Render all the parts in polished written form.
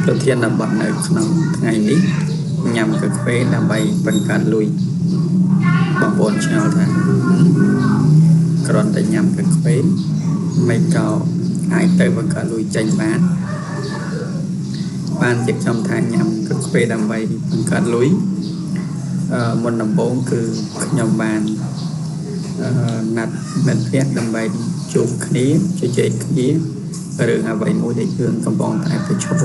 ប្រធានបទនៅក្នុងថ្ងៃនេះញ៉ាំកាហ្វេដើម្បីបង្កើតលុយបងប្អូនឆ្ងល់ថាគ្រាន់តែញ៉ាំកាហ្វេមិនក៏អាចទៅបង្កើតលុយចេញបានជាខ្ញុំថាញ៉ាំកាហ្វេដើម្បីបង្កើតលុយមុនដំបូងគឺខ្ញុំបានណាត់មិត្តភក្តិដើម្បីជួបគ្នាជជែកគ្នារឿងអ្វីមួយដែលយើងកំពុងតែប្រឈម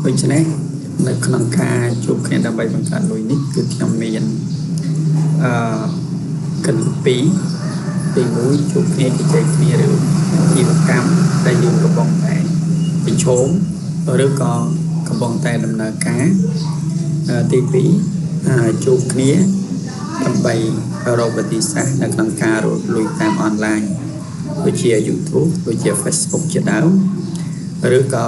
ដូច្នេះនៅក្នុងការជួបគ្នាដើម្បីបង្កើតលុយនេះគឺខ្ញុំមានគន្លឹះពីរទី1ជួបគ្នាជជែកគ្នារឿងអាជីវកម្មដែលយើងកំពុងតែប្រឈមឬក៏កំពុងតែដំណើរការទី2ជួបគ្នាដើម្បីរកវិធីសាស្ត្រនៅក្នុងការរកលុយតាមអនឡាញដូចជា YouTube ដូចជា Facebook ជាដើមឬក៏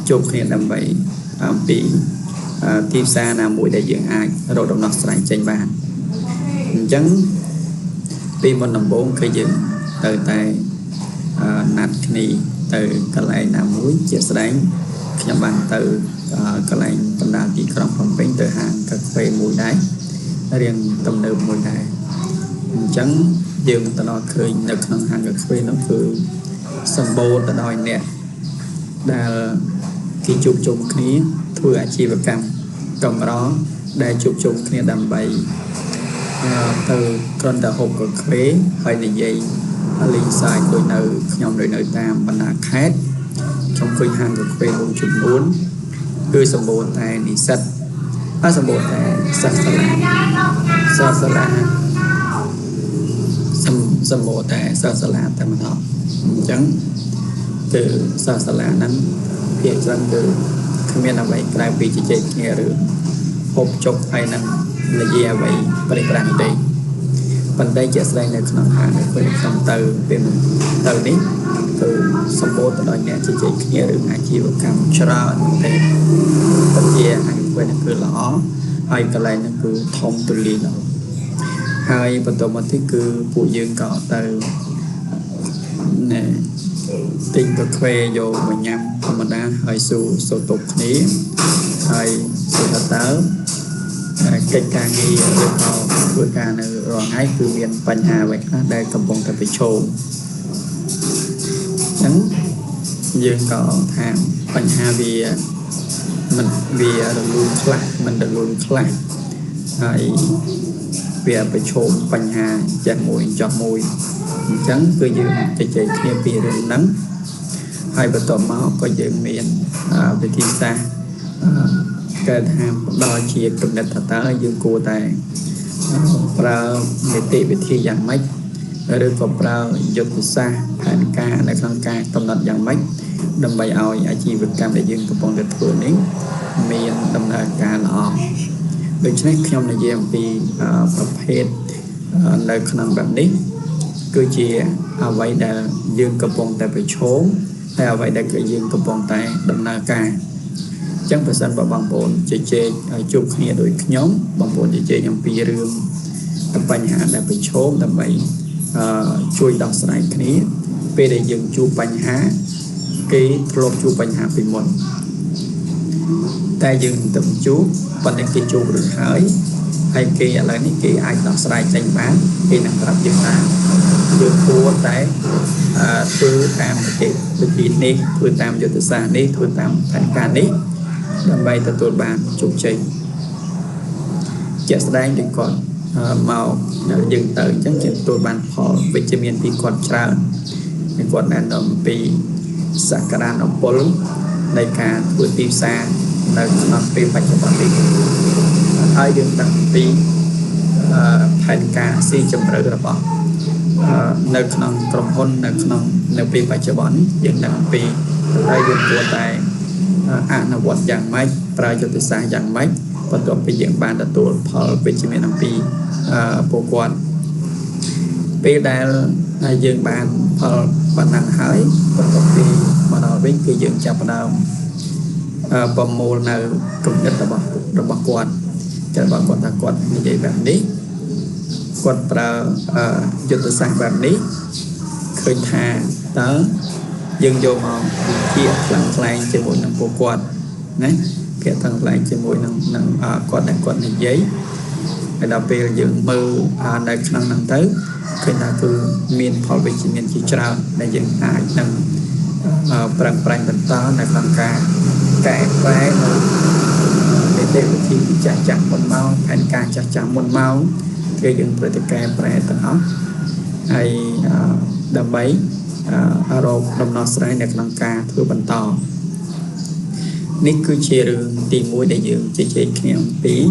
ជួបគ្នាដើម្បីអំពីទីផ្សារណាមួយដែលយើងអាចរកដំណោះស្រាយចេញបានអញ្ចឹងពីមុនដំបូងគឺយើងទៅតែណាត់គ្នាទៅកន្លែងណាមួយជាស្ដែងខ្ញុំបានទៅកន្លែងបណ្ដាទីក្រុងភ្នំពេញទៅហាងកាហ្វេមួយដែររៀងទំនើបមួយដែរអញ្ចឹងយើងទៅដល់ឃើញនៅក្នុងហាងកាហ្វេនោះគឺសម្បូរទៅដោយអ្នកដែលគេជួបជុំគ្នាធ្វើអាជីវកម្មកម្រដែលជួបជុំគ្នាដើម្បីទៅគ្រាន់តែហូបកាហ្វេហើយនិយាយលេងសើចដូចនៅខ្ញុំនៅតាមបណ្ដាខេត្តខ្ញុំឃើញហាងកាហ្វេមួយចំនួនគឺសម្បូរតែនិស្សិតហើយសម្បូរតែសិស្សសាលាសម្បូរតែសិស្សសាលាតែម្ដងអញ្ចឹងគឺសិស្សសាលាហ្នឹងភាគច្រើនគឺគ្មានអ្វីក្រៅពីជជែកគ្នាឬហូបចុកហើយនឹងនិយាយអ្វីប្រេះប្រាស់ទេប៉ុន្តែជាក់ស្ដែងនៅក្នុងហាងនេះខ្ញុំទៅពេលទៅនេះគឺសម្បូរទៅដោយអ្នកជជែកគ្នារឿងអាជីវកម្មច្រើនទេពិតជាហាងនេះគឺល្អហើយកន្លែងនេះគឺធំទូលាយណាស់ហើយបន្តមកទៀតគឺពួកយើងក៏ទៅទិញកាហ្វេយកមកញ៉ាំធម្មតាហើយសូតុបគ្នាហើយសុខតើកិច្ចការងារឬក៏ធ្វើការនៅរាល់ថ្ងៃគឺមានបញ្ហាអ្វីខ្លះដែលកំពុងតែប្រឈមអញ្ចឹងយើងក៏ថាបញ្ហាវារលូនខ្លះមិនរលូនខ្លះហើយវាប្រឈមបញ្ហាចេះមួយចោះមួយអញ្ចឹងគឺយើងជជែកគ្នាពីរឿងហ្នឹងហើយបន្ទាប់មកក៏យើងមានវិធីសាស្ត្រកើតថាផ្ដល់ជាគំនិតថាតើយើងគួរតែប្រើនីតិវិធីយ៉ាងម៉េចឬក៏ប្រើយុទ្ធសាស្ត្រផែនការនៅក្នុងការកំណត់យ៉ាងម៉េចដើម្បីឲ្យអាជីវកម្មដែលយើងកំពុងតែធ្វើនេះមានដំណើរការល្អដូច្នេះខ្ញុំនិយាយអំពីប្រភេទនៅក្នុងបែបនេះគឺជាអ្វីដែលយើងកំពុងតែប្រឈមហើយអ្វីដែលយើងកំពុងតែដំណើរការអញ្ចឹងប្រសិនបើបងប្អូនជជែកជួបគ្នាដូចខ្ញុំបងប្អូនជជែកអំពីរឿងបញ្ហាដែលប្រឈមដើម្បីជួយដោះស្រាយគ្នាពេលដែលយើងជួបបញ្ហាគេធ្លាប់ជួបបញ្ហាពីមុនតែយើងទៅជួបប៉ុន្តែគេជួបរួចហើយគេឥឡូវនេះគេអាចដោះស្រាយចេញបានគេនឹងប្រាប់យើងថាយើងគួរតែធ្វើតាមនីតិវិធីនេះធ្វើតាមយុទ្ធសាស្ត្រនេះធ្វើតាមផែនការនេះដើម្បីទទួលបានជោគជ័យជាក់ស្ដែងដូចគាត់មកយើងទៅអញ្ចឹងគេទទួលបានផលវិជ្ជមានពីគាត់ច្រើនហើយគាត់ណែនាំពីសក្តានុពលនៃការធ្វើទីផ្សារនៅក្នុងពេលបច្ចុប្បន្ននេះហើយយើងដឹងពីផែនការស៊ីជម្រៅរបស់នៅក្នុងក្រុមហ៊ុននៅពេលបច្ចុប្បន្នយើងដឹងពីហើយយើងគួរតែអនុវត្តយ៉ាងម៉េចប្រើយុទ្ធសាស្ត្រយ៉ាងម៉េចបន្ទាប់ពីយើងបានទទួលផលវិជ្ជមានអំពីពួកគាត់ពេលដែលយើងបានផលប៉ុណ្ណឹងហើយបន្ទាប់ពីមកដល់វិញគឺយើងចាប់ផ្ដើមប្រមូលនៅគំនិតរបស់គាត់តែបើគាត់ថាគាត់និយាយបែបនេះគាត់ប្រើយុទ្ធសាស្ត្របែបនេះឃើញថាតើ dương vô mà chia thằng lại cho mỗi năm bộ quạt đấy kia thằng lại cho mỗi năm quạt đại quạt này giấy đặc biệt dương mơ đại năng tới cái ta cứ miền phò về chỉ miền chỉ trao đại dương ai năng prang prang bẩn to là làm cái vé để tìm thì chả chả một mau thành càng chả chả một mau cái dừng về cái vé tận đó hay đầm bấy aro đầm nọ sài để làm cá thưa bẩn to nick cứ chia đường tìm mũi để dừng chỉ kẹo tí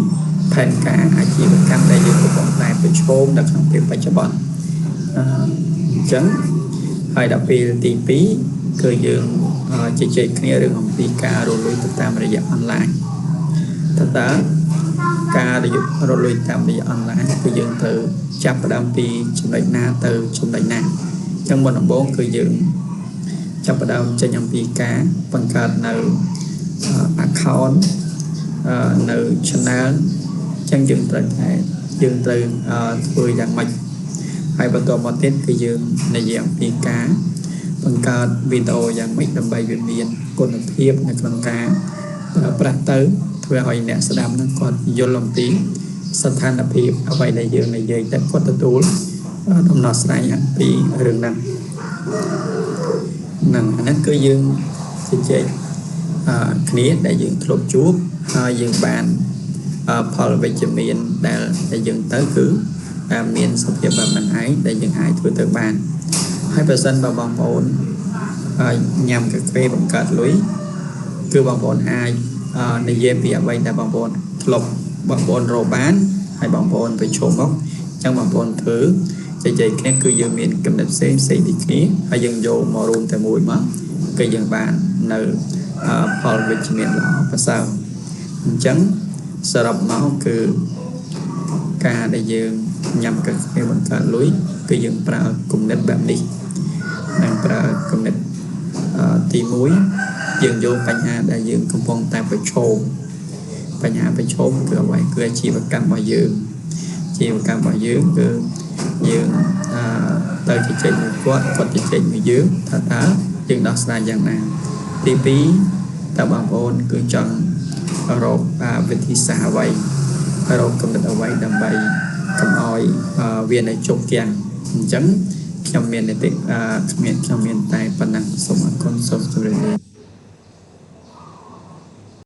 thành cá ai chỉ được cam để dừng của bọn tài bị chôn đặt trong tiệm phải cho bọn chấn hay đặc biệt tí phí cơ dương chỉ kia đường hồng tí ca rồi lui tam để dập online thật đó ca để rồi lui tam để dập online cơ dương từ chắp đam pi trong đại na từ trong đại na trong một bốn cơ dương chắp đam cho nhầm pi cá bằng cả nợ account nợ channel chân dương từ vừa dạng mạch hay bắt đầu một tiết cơ dương là dạng pi cá bằng cả video dạng mấy đầm bay việt miền còn được thiệp là bằng cá bật tới thuê hỏi nè sẽ đam nó còn vô lòng tí sát than là thiệp ở vậy này dương này dây tất có tự tú trong nó sẽ dạng tí rừng năng năng nó cứ dương thì chơi khía đại dương thuộc chúa dương bàn phò về chợ miền đại dương tới cứ miền sắp nhập vào mình ấy đại dương ai thuê từ bàn 2% របស់បងប្អូនញ៉ាំកាហ្វេបង្កើតលុយគឺបងប្អូនអាចនិយាយពីអ្វីដែលបងប្អូនធ្លាប់បងប្អូនរកបានហើយបងប្អូនទៅឈប់មកអញ្ចឹងបងប្អូនធ្វើចែកគ្នាគឺយើងមានកំណត់ផ្សេងពីគ្នាហើយយើងយកមករួមតែមួយមកគឺយើងបាននៅផលវិជ្ជមានល្អប្រសើរអញ្ចឹងសរុបមកគឺការដែលយើងញ៉ាំកាហ្វេបង្កើតលុយគឺយើងប្រើគំនិតបែបនេះនឹងប្រើគំនិតទី1យើងយកបញ្ហាដែលយើងកំពុងតែប្រឈមបញ្ហាប្រឈមគឺអ្វីគឺអាជីវកម្មរបស់យើងគឺយើងទៅជជែកមួយគាត់ជជែកមួយយើងថាតើយើងដោះស្រាយយ៉ាងណាទី2តើបងប្អូនគឺចង់រកវិធីសាស្ត្រអ្វីរកគំនិតអ្វីដើម្បីកុំឲ្យវានៅជោគជ័យអញ្ចឹងខ្ញុំមានតែប៉ុណ្ណឹងសូមអរគុណសូមជម្រាបលា